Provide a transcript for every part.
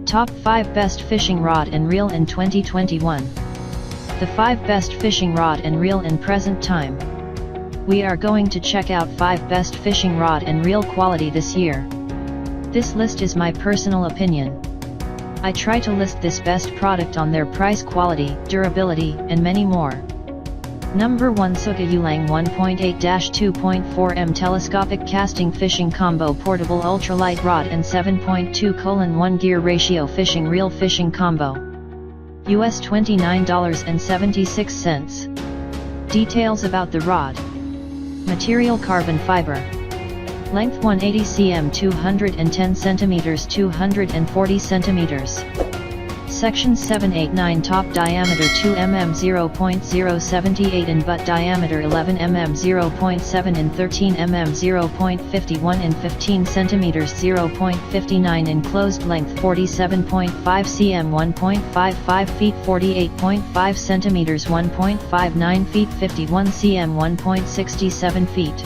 Top 5 Best Fishing Rod and Reel in 2021. The 5 Best Fishing Rod and Reel in Present Time. We are going to check out 5 Best Fishing Rod and Reel quality this year. This list is my personal opinion. I try to list this best product on their price, quality, durability, and many more. Number 1 Suka Yulang 1.8-2.4M Telescopic Casting Fishing Combo Portable Ultralight Rod and 7.2:1 Gear Ratio Fishing Reel Fishing Combo. US $29.76. Details about the rod. Material carbon fiber. Length 180 cm 210 cm 240 cm. Section 789 top diameter 2 mm 0.078 in butt diameter 11 mm 0.7 in 13 mm 0.51 in 15 cm 0.59 in closed length 47.5 cm 1.55 feet 48.5 cm 1.59 feet 51 cm 1.67 feet.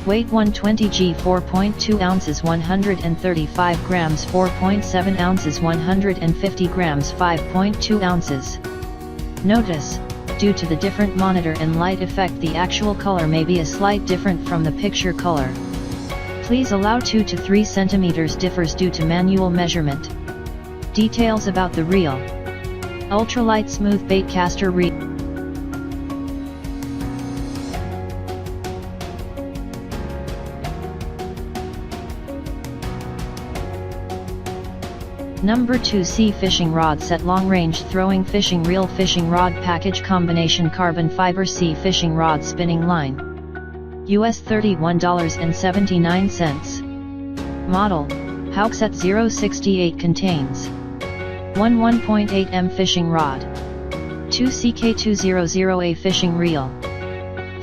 Weight 120 g 4.2 ounces 135 grams 4.7 ounces 150 grams 5.2 ounces. Notice, due to the different monitor and light effect, the actual color may be a slight different from the picture color. Please allow 2 to 3 centimeters differs due to manual measurement. Details about the reel. Ultralight smooth baitcaster reel. Number 2 Sea Fishing Rod Set Long Range Throwing Fishing Reel Fishing Rod Package Combination Carbon Fiber Sea Fishing Rod Spinning Line. US $31.79. Model, Hauxet 068 contains 1 1.8M fishing rod, 2 CK200A fishing reel,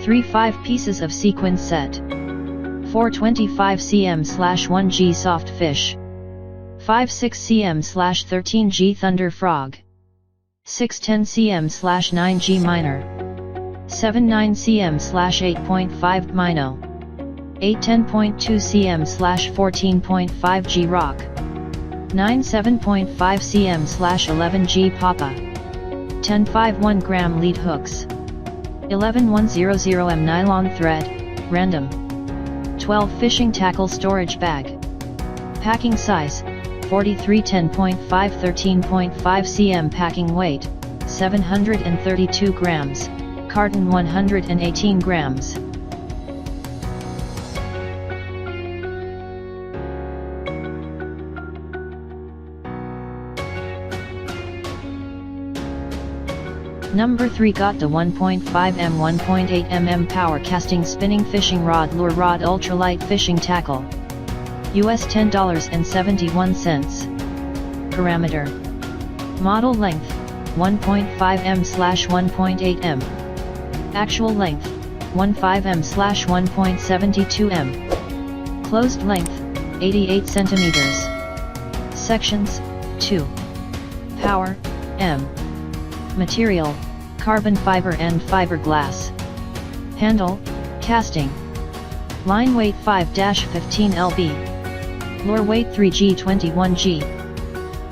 3 5 pieces of sequin set, 425 cm/1G soft fish, 5 6 cm/13G thunder frog, 6 10 cm/9G minor, 7 9 cm/8.5 minnow, 8 10.2 cm/14.5G rock, 9 7.5 cm/11G papa, 10 5 1 gram lead hooks, 11 100M nylon thread, random, 12 fishing tackle storage bag. Packing size, 43 10.5 13.5 cm. Packing weight, 732 grams, carton 118 grams. Number 3 got the 1.5M 1.8mm power casting spinning fishing rod lure rod ultralight fishing tackle. US $10.71. Parameter. Model length, 1.5M/1.8M. Actual length, 15M/1.72M. Closed length, 88 centimeters. Sections, 2. Power, M. Material, carbon fiber and fiberglass. Handle, casting. Line weight 5-15 lb. Lure weight 3G 21G.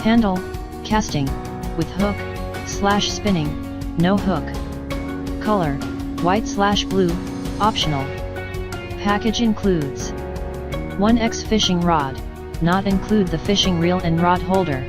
Handle, casting, with hook, /spinning, no hook. Color, white/blue, optional. Package includes 1X fishing rod, not include the fishing reel and rod holder.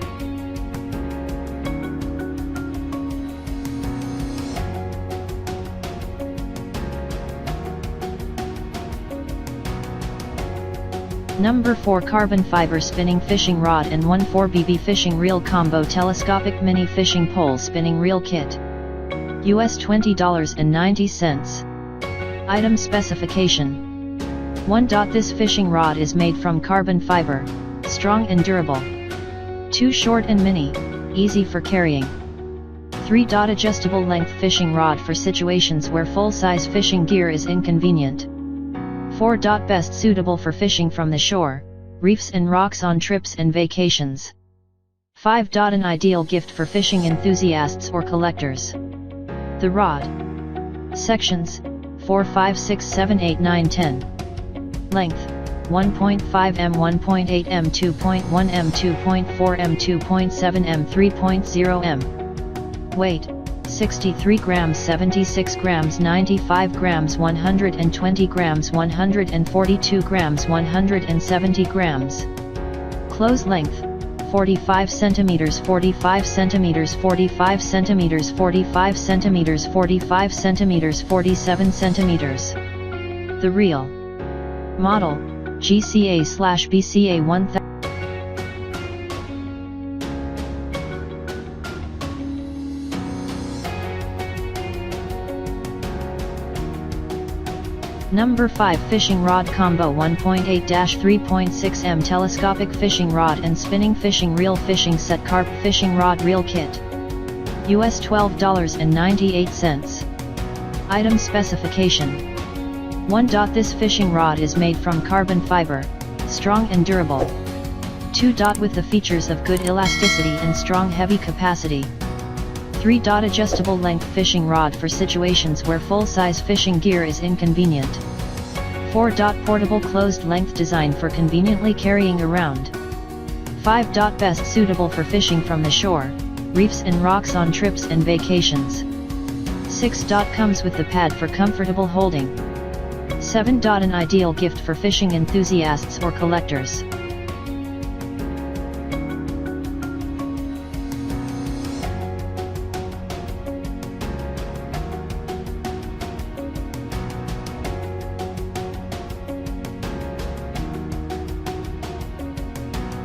Number 4 Carbon Fiber Spinning Fishing Rod and 1 4BB Fishing Reel Combo Telescopic Mini Fishing Pole Spinning Reel Kit. US $20.90. Item Specification. 1. This fishing rod is made from carbon fiber, strong and durable. 2. Short and mini, easy for carrying. 3. Adjustable length fishing rod for situations where full-size fishing gear is inconvenient. 4. Best suitable for fishing from the shore, reefs and rocks on trips and vacations. 5. An ideal gift for fishing enthusiasts or collectors. The rod. Sections, 4, 5, 6, 7, 8, 9, 10. Length, 1.5 m, 1.8 m, 2.1 m, 2.4 m, 2.7 m, 3.0 m. Weight, 63 grams, 76 grams, 95 grams, 120 grams, 142 grams, 170 grams. Close length, 45 centimeters, 45 centimeters, 45 centimeters, 45 centimeters, 45 centimeters, 47 centimeters. The reel. Model, GCA/BCA 1000. Number 5 Fishing Rod Combo 1.8-3.6 m Telescopic Fishing Rod and Spinning Fishing Reel Fishing Set Carp Fishing Rod Reel Kit. US $12.98. Item Specification. 1. This fishing rod is made from carbon fiber, strong and durable. 2. With the features of good elasticity and strong heavy capacity. 3. Adjustable length fishing rod for situations where full-size fishing gear is inconvenient. 4. Portable closed length design for conveniently carrying around. 5. Best suitable for fishing from the shore, reefs and rocks on trips and vacations. 6. Comes with the pad for comfortable holding. 7. An ideal gift for fishing enthusiasts or collectors.